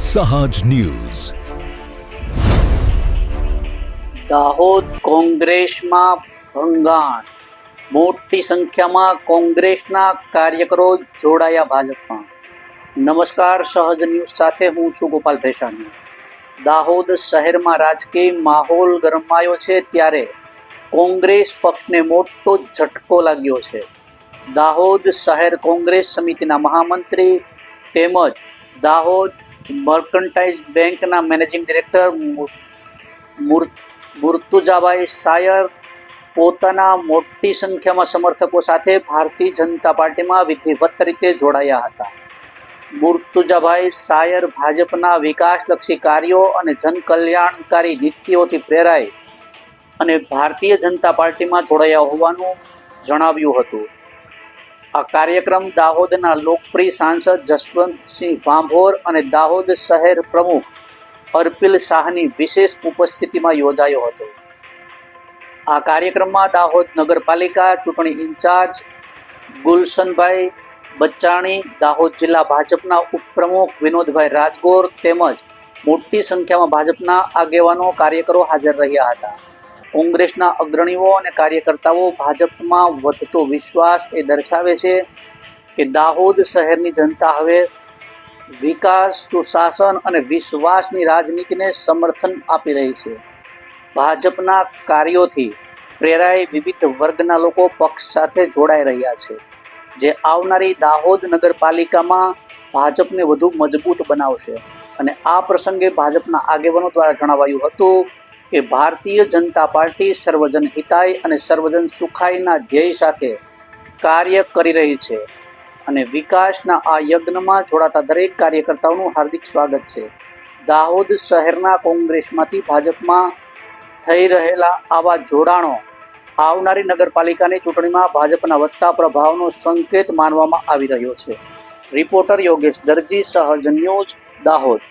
સહજ ન્યૂઝ. દાહોદ કોંગ્રેસમાં ભંગાણ, મોટી સંખ્યામાં કોંગ્રેસના કાર્યકરો જોડાયા ભાજપમાં. નમસ્કાર, સહજ ન્યૂઝ સાથે હું છું ગોપાલ ભેસાણી. દાહોદ શહેરમાં રાજકીય માહોલ ગરમાયો છે ત્યારે કોંગ્રેસ પક્ષને મોટો ઝટકો લાગ્યો છે. દાહોદ શહેર કોંગ્રેસ સમિતિના મહામંત્રી તેમજ દાહોદ મર્કન્ટાઇઝ બેંકના મેનેજિંગ ડિરેક્ટર મુર્તુજાભાઈ સાયર પોતાના મોટી સંખ્યામાં સમર્થકો સાથે ભારતીય જનતા પાર્ટીમાં વિધિવત રીતે જોડાયા હતા. મુર્તુજાભાઈ સાયર ભાજપના વિકાસલક્ષી કાર્યો અને જનકલ્યાણકારી નીતિઓથી પ્રેરાઈ અને ભારતીય જનતા પાર્ટીમાં જોડાયા હોવાનું જણાવ્યું હતું. આ કાર્યક્રમ દાહોદના લોકપ્રિય સાંસદ જસવંતસિંહ ભાભોર અને દાહોદ શહેર પ્રમુખ અર્પિલ શાહની વિશેષ ઉપસ્થિતિમાં યોજાયો હતો. આ કાર્યક્રમમાં દાહોદ નગરપાલિકા ચૂંટણી ઇન્ચાર્જ ગુલશનભાઈ બચ્ચાણી, દાહોદ જિલ્લા ભાજપના ઉપપ્રમુખ વિનોદભાઈ રાજગોર તેમજ મોટી સંખ્યામાં ભાજપના આગેવાનો કાર્યકરો હાજર રહ્યા હતા. કોંગ્રેસના અગ્રણીઓ અને કાર્યકર્તાઓ ભાજપમાં વધતો વિશ્વાસ એ દર્શાવે છે કે દાહોદ શહેરની જનતા હવે વિકાસ, સુશાસન અને વિશ્વાસની રાજનીતિને સમર્થન આપી રહી છે. ભાજપના કાર્યોથી પ્રેરાઈ વિવિધ વર્ગના લોકો પક્ષ સાથે જોડાઈ રહ્યા છે, જે આવનારી દાહોદ નગરપાલિકામાં ભાજપને વધુ મજબૂત બનાવશે. અને આ પ્રસંગે ભાજપના આગેવાનો દ્વારા જણાવાયું હતું કે ભારતીય જનતા પાર્ટી સર્વજન હિતાય અને સર્વજન સુખાયના ધ્યેય સાથે કાર્ય કરી રહી છે અને વિકાસના આ યજ્ઞમાં જોડાતા દરેક કાર્યકર્તાઓનું હાર્દિક સ્વાગત છે. દાહોદ શહેરના કોંગ્રેસમાંથી ભાજપમાં થઈ રહેલા આવા જોડાણો આવનારી નગરપાલિકાની ચૂંટણીમાં ભાજપના વધતા પ્રભાવનો સંકેત માનવામાં આવી રહ્યો છે. રિપોર્ટર યોગેશ દરજી, સહજ ન્યૂઝ, દાહોદ.